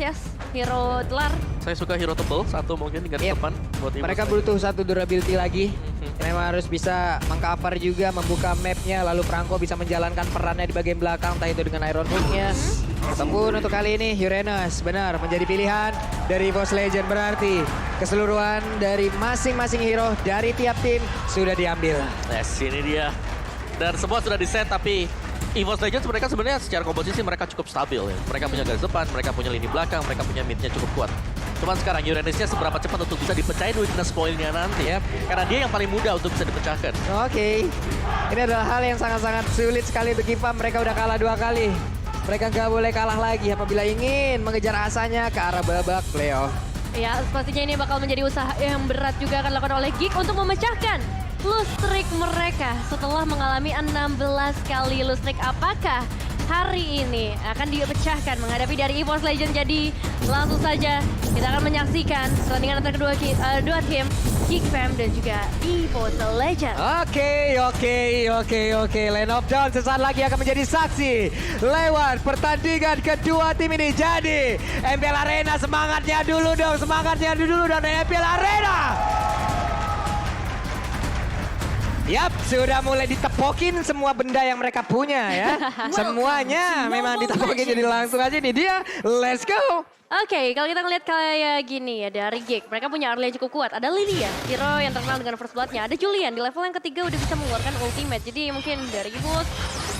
Yes, hero Dlar. Saya suka hero tebel, satu mungkin di garis Yep. depan. Buat Mereka butuh satu durability lagi. Memang harus bisa mengcover juga, membuka mapnya. Lalu Franco bisa menjalankan perannya di bagian belakang, entah itu dengan Iron Hook-nya. Ataupun untuk kali ini Uranus benar menjadi pilihan dari EVOS Legend. Berarti keseluruhan dari masing-masing hero dari tiap tim sudah diambil. Yes, ini dia. Dan semua sudah di-set, tapi EVOS Legends mereka sebenarnya secara komposisi mereka cukup stabil ya. Mereka punya garis depan, mereka punya lini belakang, mereka punya midnya cukup kuat. Cuman sekarang Uranusnya seberapa cepat untuk bisa dipecahin weakness point-nya nanti ya. Karena dia yang paling mudah untuk bisa dipecahkan. Oke, ini adalah hal yang sangat-sangat sulit sekali untuk Gifam. Mereka udah kalah 2 kali. Mereka nggak boleh kalah lagi apabila ingin mengejar asanya ke arah babak playoff. Ya, pastinya ini bakal menjadi usaha yang berat juga akan dilakukan oleh Geek untuk memecahkan lose streak mereka setelah mengalami 16 kali lose streak. Apakah hari ini akan dipecahkan menghadapi dari EVOS Legend? Jadi langsung saja kita akan menyaksikan pertandingan antara dua tim, Geek Fam dan juga EVOS Legend. Oke. Lane of Dawn sesaat lagi akan menjadi saksi lewat pertandingan kedua tim ini. Jadi MPL Arena semangatnya dulu dong, dan MPL Arena. Yap, sudah mulai ditepokin semua benda yang mereka punya ya. Semuanya memang ditepokin, jadi langsung aja nih dia. Let's go. Oke, kalau kita ngeliat kayak gini ya dari Geek, mereka punya early yang cukup kuat. Ada Lilia, hero yang terkenal dengan first blood-nya. Ada Julian, di level yang ketiga udah bisa mengeluarkan ultimate. Jadi mungkin dari EVOS,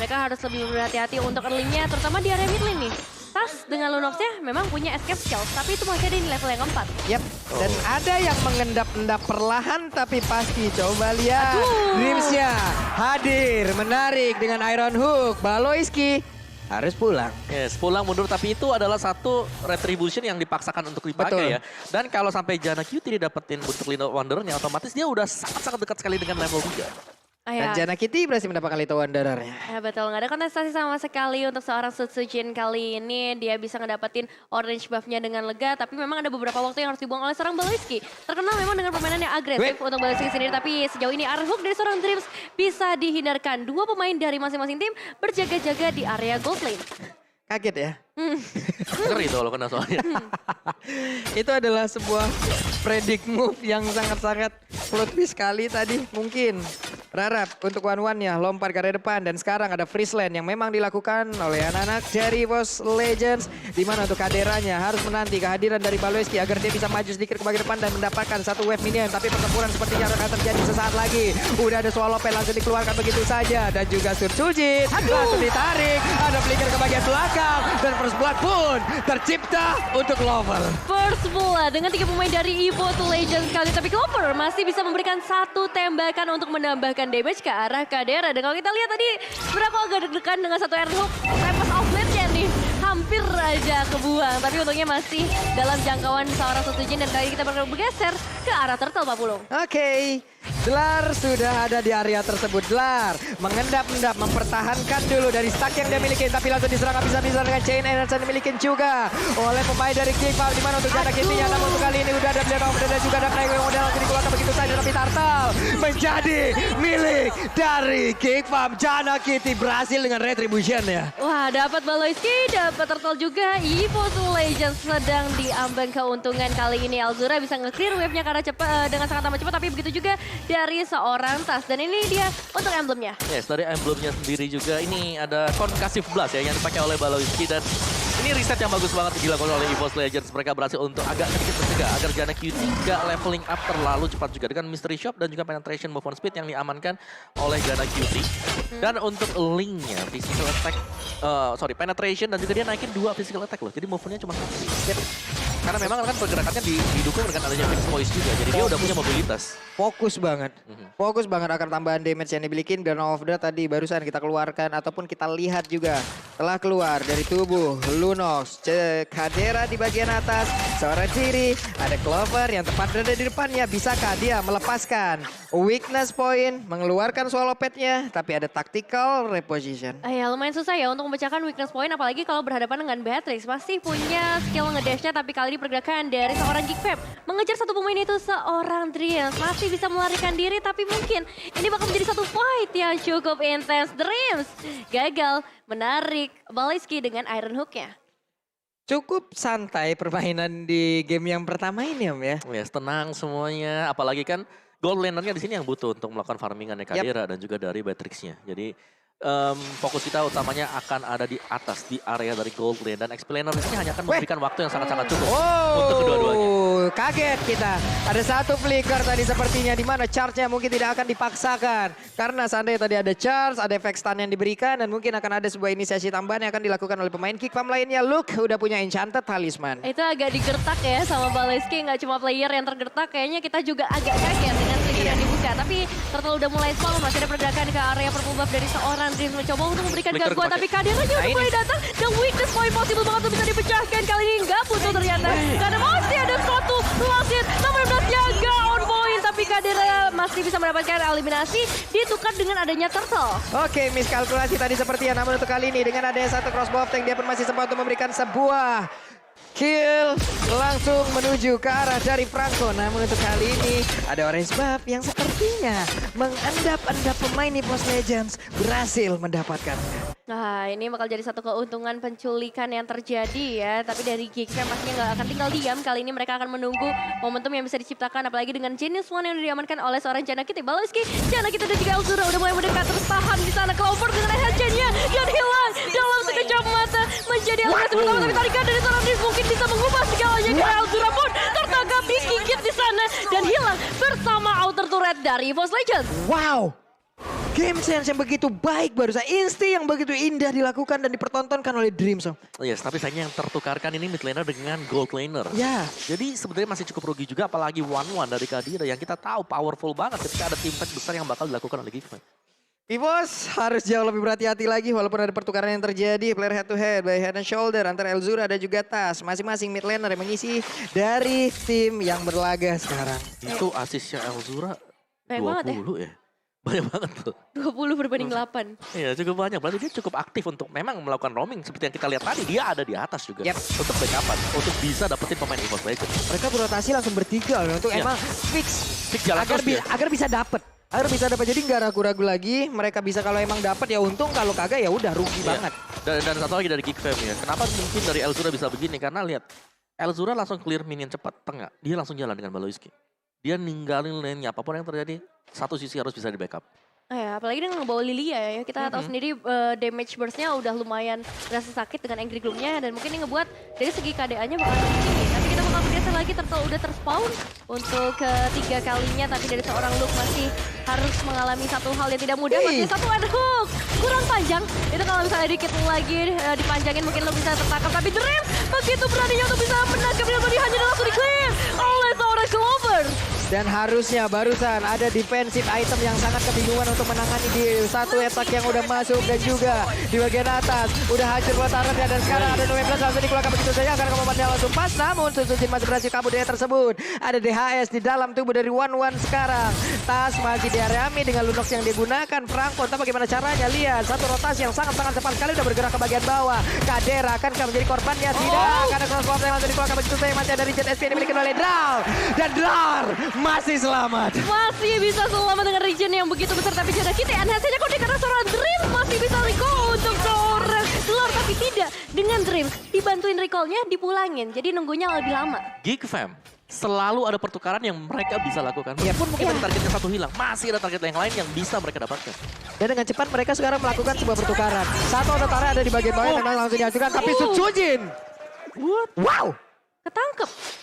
mereka harus lebih berhati-hati untuk early-nya, terutama di area mid lane nih. Tas dengan Lunox-nya memang punya escape skill, tapi itu masih ada di level yang keempat. Yap, dan ada yang mengendap-endap perlahan tapi pasti. Coba lihat, Dreams-nya hadir, menarik dengan Iron Hook. Baloiski harus pulang. Yes, pulang mundur, tapi itu adalah satu retribution yang dipaksakan untuk dipakai Betul. ya. Dan kalau sampai Janna Cutie didapetin untuk Lino Wanderer-nya, otomatis dia udah sangat-sangat dekat sekali dengan level 3. Dan Janna Kitty berhasil mendapatkan Little Wanderer-nya. Ya betul, nggak ada kontestasi sama sekali untuk seorang Sutsujin kali ini. Dia bisa ngedapetin orange buff-nya dengan lega, tapi memang ada beberapa waktu yang harus dibuang oleh seorang Baloiski. Terkenal memang dengan permainan yang agresif untuk Baloiski sendiri, tapi sejauh ini Iron Hook dari seorang Dreams bisa dihindarkan. 2 pemain dari masing-masing tim berjaga-jaga di area gold lane. Kaget ya? Ngeri tuh kalau kena soalnya. Itu adalah sebuah predict move yang sangat-sangat plot twist sekali tadi. Mungkin berharap untuk one-one-nya lompat ke area depan. Dan sekarang ada freeze lane yang memang dilakukan oleh anak-anak dari EVOS Legends. Dimana untuk kaderannya harus menanti kehadiran dari Baloiski agar dia bisa maju sedikit ke bagian depan dan mendapatkan satu wave minion. Tapi pertempuran sepertinya akan terjadi sesaat lagi. Udah ada Swallow Pen langsung dikeluarkan begitu saja. Dan juga Sutsujin langsung ditarik. Ada flicker ke bagian belakang. Dan first blood pun tercipta untuk Clover. First blood dengan 3 pemain dari EVOS Legends kali, tapi Clover masih bisa memberikan 1 tembakan untuk menambahkan damage ke arah Kadera. Dan kalau kita lihat tadi, berapa agak deg-degan dengan satu Iron Hook, Tempest Outlet-nya nih hampir aja kebuang. Tapi untungnya masih dalam jangkauan seorang Sutsujin dan kali ini kita bakal bergeser ke arah Turtle Pak Pulung. Oke, Dlar sudah ada di area tersebut. Dlar mengendap-endap, mempertahankan dulu dari stack yang dia miliki. Tapi langsung diserang habis-habisan dengan chain energy yang dimiliki juga oleh pemain dari Geekfam. Dimana untuk Janna Kitty-nya, namun untuk kali ini udah ada Blade of dan juga ada Craig yang udah langsung dikeluarkan begitu saja. Tapi Turtle menjadi milik dari Geekfam. Janna Kitty berhasil dengan retribution ya. Wah, dapat Baloiski, dapat Turtle juga. EVOS Legends sedang diambang keuntungan kali ini. Alzura bisa nge-clear wave-nya karena cepat dengan sangat amat cepat, tapi begitu juga dari seorang Tas. Dan ini dia untuk emblemnya. Yes, dari emblemnya sendiri juga ini ada Concussive Blast ya yang dipakai oleh Baloiski, dan ini riset yang bagus banget dilakukan oleh EVOS Legends. Mereka berhasil untuk agak sedikit mencegah agar Janna Cutie nggak leveling up terlalu cepat juga dengan Mystery Shop dan juga penetration movement speed yang diamankan oleh Janna Cutie. Dan untuk linknya physical attack, penetration dan juga dia naikin 2 physical attack loh. Jadi movementnya cuma 1. Karena memang kan pergerakannya didukung dengan adanya Fixed Voice juga. Jadi dia udah punya mobilitas. Fokus banget. Fokus banget akan tambahan damage yang dimiliki. Dan of the tadi barusan kita keluarkan ataupun kita lihat juga telah keluar dari tubuh Lunox. Kadera di bagian atas, seorang diri, ada Clover yang tepat berada di depannya. Bisakah dia melepaskan weakness point, mengeluarkan Swallow Pet-nya, tapi ada tactical reposition. Ya lumayan susah ya untuk memecahkan weakness point, apalagi kalau berhadapan dengan Beatrix. Masih punya skill ngedashnya, tapi kali ini pergerakan dari seorang Geekfam mengejar satu pemain itu seorang Dreams. Masih bisa melarikan diri, tapi mungkin ini bakal menjadi satu fight yang cukup intens. Dreams gagal menarik Baloiski dengan Iron Hook-nya. cukup santai permainan di game yang pertama ini Om ya. Ya, tenang semuanya. Apalagi kan gold lanernya di sini yang butuh untuk melakukan farmingannya Kadera dan juga dari Batrixnya. Jadi fokus kita utamanya akan ada di atas, di area dari gold lane. Dan XP laner di sini hanya akan memberikan waktu yang sangat-sangat cukup untuk kedua-duanya. Kaget kita. Ada satu flicker tadi sepertinya di mana charge-nya mungkin tidak akan dipaksakan. Karena seandainya tadi ada charge, ada efek stun yang diberikan dan mungkin akan ada sebuah inisiasi tambahan yang akan dilakukan oleh pemain Kickfam lainnya. Luke udah punya Enchanted Talisman. Itu agak digertak ya sama Baleski, nggak cuma player yang tergertak, kayaknya kita juga agak kaget dengan trigger yang dibuka. Tapi Turtle udah mulai spawn, masih ada pergerakan ke area purple buff dari seorang Dreams mencoba untuk memberikan Flicker gangguan, tapi kepake. Kaderanya udah mulai datang dan weakness point possible banget untuk bisa dipecahkan. Kali ini nggak butuh ternyata, karena masih ada satu wasit, nomor 12 jaga on point, tapi Kadera masih bisa mendapatkan eliminasi, ditukar dengan adanya Turtle. Oke, miskalkulasi tadi seperti yang namun untuk kali ini dengan adanya satu crossbow tank dia pun masih sempat untuk memberikan sebuah kill langsung menuju ke arah dari Franco. Namun untuk kali ini ada orange buff yang sepertinya mengendap-endap pemain EVOS Legends berhasil mendapatkannya. Nah, ini bakal jadi satu keuntungan penculikan yang terjadi ya. Tapi dari Geekfam pastinya nggak akan tinggal diam. Kali ini mereka akan menunggu momentum yang bisa diciptakan. Apalagi dengan Genius One yang diamankan oleh seorang Janakity. Baleski, Janakity dan juga Elzura udah mulai mendekat. Terus tahan di sana. Clover dengan headgennya dan hilang dalam sekejap mata. Menjadi eliminasi pertama. Tapi tarikan dari seorang Dreams mungkin bisa mengubah segalanya. Karena Elzura pun tertangkap, digigit di sana. Dan hilang bersama outer turret dari EVOS Legends. Wow! Game sense yang begitu baik barusan, insti yang begitu indah dilakukan dan dipertontonkan oleh Dreams. Yes, tapi sayangnya yang tertukarkan ini mid laner dengan gold laner. Ya. Jadi sebenarnya masih cukup rugi juga, apalagi 1-1 dari Kadira yang kita tahu powerful banget ketika ada tim fight besar yang bakal dilakukan oleh Geekfam. EVOS harus jauh lebih berhati-hati lagi walaupun ada pertukaran yang terjadi. Player head to head, by head and shoulder antara Elzura dan juga Tas. Masing-masing mid laner yang mengisi dari tim yang berlaga sekarang. Itu asisnya Elzura Banyak banget ya. 20 ya. Banyak banget tuh. 20 berbanding 8. Iya cukup banyak, berarti dia cukup aktif untuk memang melakukan roaming. Seperti yang kita lihat tadi, dia ada di atas juga. Untuk backupan, untuk bisa dapetin pemain EVOS Legends. Mereka berotasi langsung bertiga loh untuk emang fix jalan agar, terus dia. agar bisa dapet. Agar bisa dapat, jadi nggak ragu-ragu lagi. Mereka bisa kalau emang dapat ya untung, kalau kagak ya udah rugi banget. Dan satu lagi dari Geekfam ya. Kenapa mungkin dari Elzura bisa begini? Karena lihat, Elzura langsung clear minion cepat tengah. Dia langsung jalan dengan Baloiski. Dia ninggalin lane-nya, apapun yang terjadi, satu sisi harus bisa di backup. Ya, apalagi dengan ngebawa Lilia ya. Kita tahu sendiri damage burst-nya udah lumayan rasa sakit dengan Angry Gloom-nya. Dan mungkin ini ngebuat dari segi KDA-nya bakal lebih tinggi. Tapi kita bakal bergeser lagi, Turtle udah terspawn untuk ketiga kalinya. Tapi dari seorang Luke masih harus mengalami satu hal yang tidak mudah. Masih satu ada hook. Kurang panjang. Itu kalau misalnya dikit lagi dipanjangin mungkin lo bisa tertangkap. Tapi Dreams begitu beraninya untuk bisa menangkap dan hanya langsung di-clear oleh seorang Clover. Dan harusnya barusan ada defensive item yang sangat kebingungan untuk menangani di satu attack yang udah masuk dan juga di bagian atas udah hancur botarannya dan sekarang ada 12 langsung dikeluarkan begitu saja karena kemampuannya langsung pas, namun Susujin masih berhasil kabur dari tersebut. Ada DHS di dalam tubuh dari 1-1 sekarang. Tas masih di area mid dengan Lunox yang digunakan. Frankfurt, tapi bagaimana caranya? Lihat satu rotasi yang sangat-sangat cepat sekali udah bergerak ke bagian bawah. Kadera akankah menjadi korbannya? Tidak, karena crossbow yang langsung dikeluarkan begitu saja. Masih ada Regent SP yang dimiliki oleh Draw dan Drar masih selamat. Masih bisa selamat dengan region yang begitu besar. Tapi Janakity enhance-nya kok karena seorang Dreams masih bisa recall untuk seorang Lord. Tapi tidak, dengan Dreams dibantuin recall-nya dipulangin. Jadi nunggunya lebih lama. Geekfam selalu ada pertukaran yang mereka bisa lakukan. Ya pun mungkin targetnya satu hilang, masih ada target yang lain yang bisa mereka dapatkan. Dan dengan cepat mereka sekarang melakukan sebuah pertukaran. Satu Ototara ada di bagian bawah yang langsung dihancurkan. Tapi Susujin. Wow.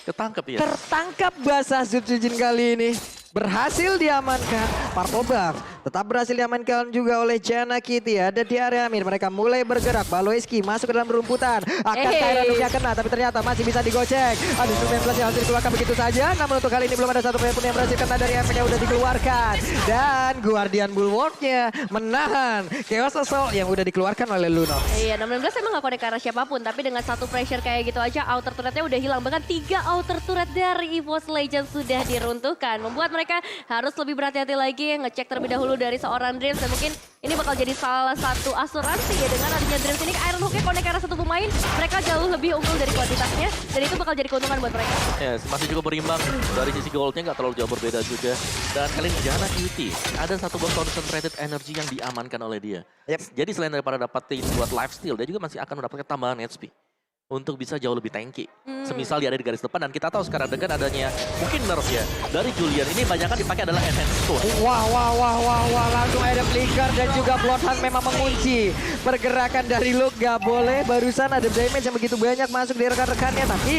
Ketangkep ya. Tertangkap basah Susujin kali ini. Berhasil diamankan. Purple buff tetap berhasil diamankan juga oleh Janakity. Ada di area mid. Mereka mulai bergerak. Baloiski masuk ke dalam rumputan. Akan Tyrannusnya kena. Tapi ternyata masih bisa digocek. Ada 19 yang harus dikeluarkan begitu saja. Namun untuk kali ini belum ada satu player pun yang berhasil kena dari efek yang udah dikeluarkan. Dan Guardian Bulwark-nya menahan Chaos Assault yang udah dikeluarkan oleh Lunox. Iya, 16 emang gak connect ke arah siapapun. Tapi dengan satu pressure kayak gitu aja, outer turretnya udah hilang. Bahkan 3 outer turret dari EVOS Legends sudah diruntuhkan. Membuat mereka harus lebih berhati-hati lagi, ngecek terlebih dahulu dari seorang Dreams. Dan mungkin ini bakal jadi salah satu asuransi ya dengan adanya Dreams ini. Iron Hook-nya connect ke arah satu pemain, mereka jauh lebih unggul dari kuantitasnya. Dan itu bakal jadi keuntungan buat mereka. Ya, masih cukup berimbang. Dari sisi goldnya nggak terlalu jauh berbeda juga. Dan kali ini Janakity ada satu buah concentrated energy yang diamankan oleh dia. Jadi selain daripada dapetin buat lifesteal, dia juga masih akan mendapatkan tambahan HP. untuk bisa jauh lebih tanky. Semisal dia ada di garis depan dan kita tahu sekarang dengan adanya mungkin nerf ya dari Julian ini banyak kan dipakai adalah enhance tool. Wah, langsung ada flicker dan juga Bloodhound memang mengunci pergerakan dari Luke. Gak boleh, barusan ada damage yang begitu banyak masuk di rekan-rekannya, tapi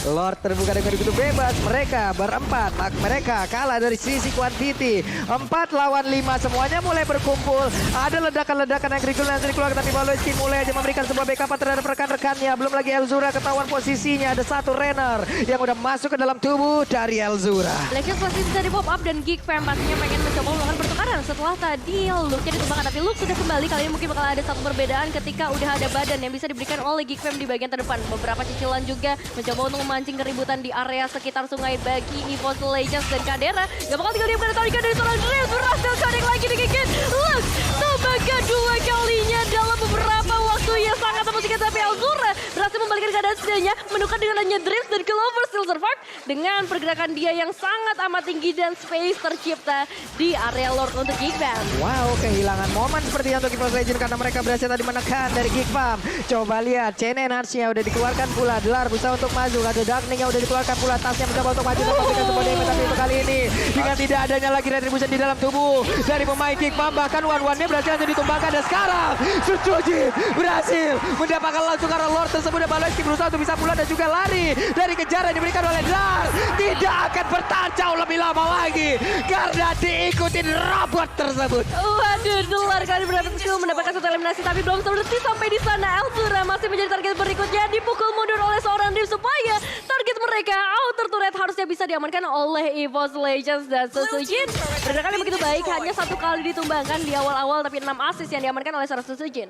Lord terbuka dengan begitu bebas. Mereka berempat, mereka kalah dari sisi quantity. 4 lawan 5 semuanya mulai berkumpul. Ada ledakan-ledakan yang dikeluarkan, tapi Baloiski mulai aja memberikan sebuah backup terhadap rekan-rekannya. Belum lagi Elzura ketahuan posisinya, ada satu Renner yang udah masuk ke dalam tubuh dari Elzura. Blackshot masih bisa di pop up dan Geek Fam pastinya pengen mencoba melakukan pertukaran setelah tadi Luke-nya ditumbangkan, tapi Luke sudah kembali. Kali ini mungkin bakal ada satu perbedaan ketika udah ada badan yang bisa diberikan oleh Geek Fam di bagian terdepan. Beberapa cicilan juga mencoba untuk memancing keributan di area sekitar sungai bagi EVOS Legends dan Kadera. Gak bakal tinggal diam karena tarikan dari seorang Dream berhasil connect lagi digigit. Luke tebaga 2 kalinya dalam beberapa waktu yang sangat mematikan, tapi Elzura berhasil membalikkan keadaan setidaknya menukar dengan hanya Dreams dan Clover still survive dengan pergerakan dia yang sangat amat tinggi dan space tercipta di area Lord untuk Geek Fam. Wow, kehilangan momen seperti untuk EVOS Legends karena mereka berhasil tadi menekan dari Geek Fam. Coba lihat, Chain Enhance-nya udah dikeluarkan pula. Delar berusaha untuk maju, ada Darkning yang udah dikeluarkan pula. Tasnya mencoba untuk maju dan memberikan sebuah damage, tapi untuk kali ini dengan tidak adanya lagi retribution di dalam tubuh dari pemain Geek Fam, bahkan one-one-nya berhasil langsung ditumbangkan. Dan sekarang Suzuki berhasil mendapatkan langsung karena Lord tersebut. Dan Baloiski berusaha untuk bisa pulang dan juga lari dari kejaran yang diberikan oleh Delar. Tidak akan bertahan jauh lebih lama lagi karena diikutin robot tersebut. Waduh, Delar kali berhasil mendapatkan satu eliminasi, tapi belum selesai sampai di sana. Elzura masih menjadi target berikutnya, dipukul mundur oleh seorang Dream supaya target mereka outer turret harusnya bisa diamankan oleh EVOS Legends dan Suzujin. Pergerakan yang begitu baik, hanya 1 kali ditumbangkan di awal-awal, tapi 6 assist yang diamankan oleh seorang Suzujin.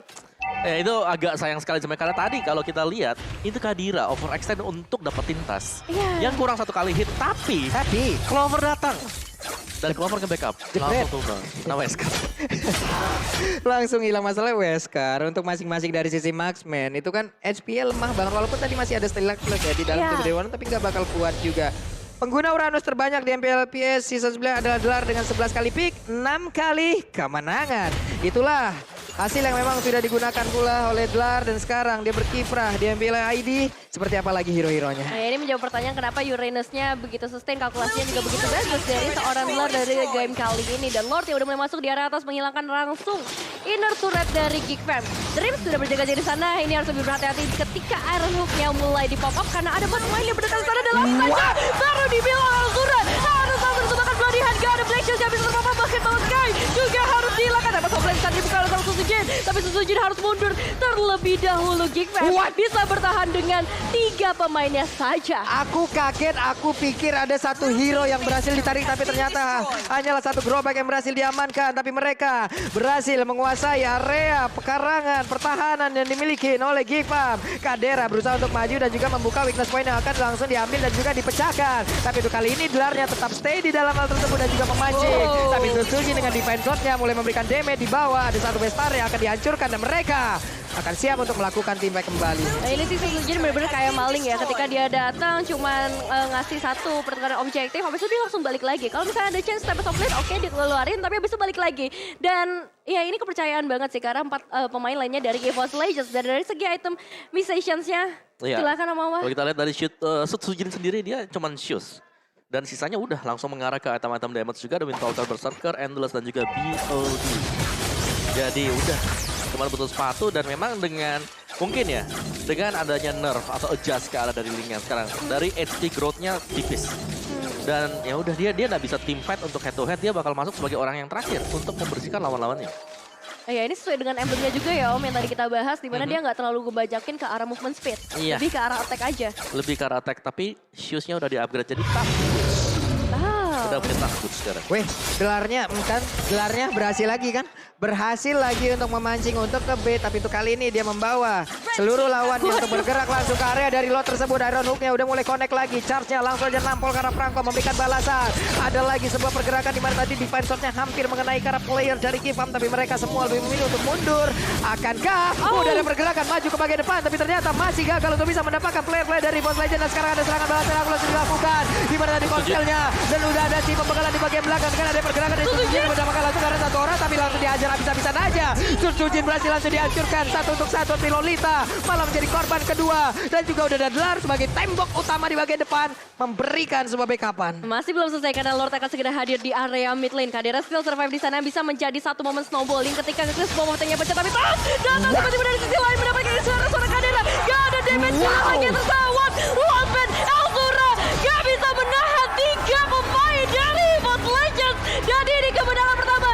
Itu agak sayang sekali sebenarnya karena tadi kalau kita lihat itu Kadira overextend untuk dapetin tas. Yang kurang 1 kali hit, tapi Clover datang. Dan Clover nge-backup. Langsung tumbang. Nah, Wesker. Langsung hilang masalah Wesker. Untuk masing-masing dari sisi Marksman itu kan HP lemah banget. Walaupun tadi masih ada Stalactite ya di dalam tubuh Dewan, tapi nggak bakal kuat juga. Pengguna Uranus terbanyak di MPLPS season 9 adalah Delar dengan 11 kali pick, 6 kali kemenangan. Itulah hasil yang memang sudah digunakan pula oleh Delar dan sekarang dia berkiprah di MPL ID. Seperti apa lagi hero-heronya? Nah, ini menjawab pertanyaan kenapa Uranus-nya begitu sustain, kalkulasinya juga begitu bagus dari seorang Delar dari game kali ini. Dan Lord yang udah mulai masuk di area atas menghilangkan langsung inner turret dari Geek Fam. Dreams sudah berjaga-jaga di sana, ini harus lebih berhati-hati ketika Iron Hook-nya mulai di pop up karena ada pemain yang berdekatan sana dalam saja. Baru dibilang Elzura harus langsung ditemukan Bloody Hand, gak ada Black Shield yang bisa terpapar, bahkan Bawah Sky juga harus dihilangkan. Dapat Sobleng saat dibuka oleh Suzujin, tapi Suzujin harus mundur terlebih dahulu. Geek Fam bisa bertahan dengan 3 pemainnya saja. Aku kaget, aku pikir ada satu hero yang berhasil ditarik, tapi ternyata hanyalah satu gerobak yang berhasil diamankan. Tapi mereka berhasil menguasai area pekarangan pertahanan yang dimiliki oleh Geek Fam. Kadera berusaha untuk maju dan juga membuka weakness point yang akan langsung diambil dan juga dipecahkan. Tapi untuk kali ini Delarnya tetap stay di dalam hal tersebut dan juga memancing. Tapi Suzuki dengan defense shot-nya mulai memberikan damage di bawah. Ada satu bestar yang akan dihancurkan dan mereka akan siap untuk melakukan team fight kembali. Nah, ini sih Suzujin bener-bener kayak maling ya, ketika dia datang cuman ngasih satu pertukaran objektif, habis itu dia langsung balik lagi. Kalau misalnya ada chance Tempest of Blade, oke dikeluarin, tapi habis itu balik lagi. Dan ya ini kepercayaan banget sih karena 4 pemain lainnya dari EVOS Legends. Dan dari segi item missions-nya, silakan Mama. Kalau kita lihat dari Suzujin sendiri dia cuman shoes. Dan sisanya udah langsung mengarah ke item-item damage juga. Ada Windtalker, Berserker, Endless, dan juga BOD. Jadi udah cuma butuh sepatu dan memang dengan mungkin ya dengan adanya nerf atau adjust ke arah dari Lingyan sekarang. Dari HP growth-nya tipis. Dan ya udah dia nggak bisa team fight untuk head to head, dia bakal masuk sebagai orang yang terakhir untuk membersihkan lawan-lawannya. Ya ini sesuai dengan emblemnya juga ya Om yang tadi kita bahas, dimana dia nggak terlalu ngebajakin ke arah movement speed, lebih ke arah attack aja. Lebih ke arah attack, tapi shoes-nya udah di-upgrade jadi tough. Udah punya takut sekarang. Weh, gelarnya berhasil lagi kan? Berhasil lagi untuk memancing untuk ke B, tapi untuk kali ini dia membawa seluruh lawannya untuk bergerak langsung ke area dari lot tersebut. Iron Hook-nya udah mulai connect lagi, charge-nya langsung aja nampol karena Franco memberikan balasan. Ada lagi sebuah pergerakan di mana tadi defense shot-nya hampir mengenai karena player dari Geek Fam, tapi mereka semua lebih memilih untuk mundur. Akankah udah ada pergerakan maju ke bagian depan, tapi ternyata masih gagal untuk bisa mendapatkan player-player dari EVOS Legends. Dan sekarang ada serangan balasan yang langsung dilakukan, di mana tadi konselnya dan udah ada masih pembegalan di bagian belakang. Kan ada pergerakan dari Susujin berdamaikan langsung karena satu orang. Tapi langsung dihajar habis-habisan aja. Susujin berhasil langsung dihancurkan. 1-1 Lolita malah menjadi korban kedua. Dan juga udah ada Dlar sebagai tembok utama di bagian depan. Memberikan sebuah backupan. Masih belum selesai karena Lord akan segera hadir di area mid lane. Kadira still survive di sana bisa menjadi satu momen snowballing ketika Chris bom waktunya pecah tapi datang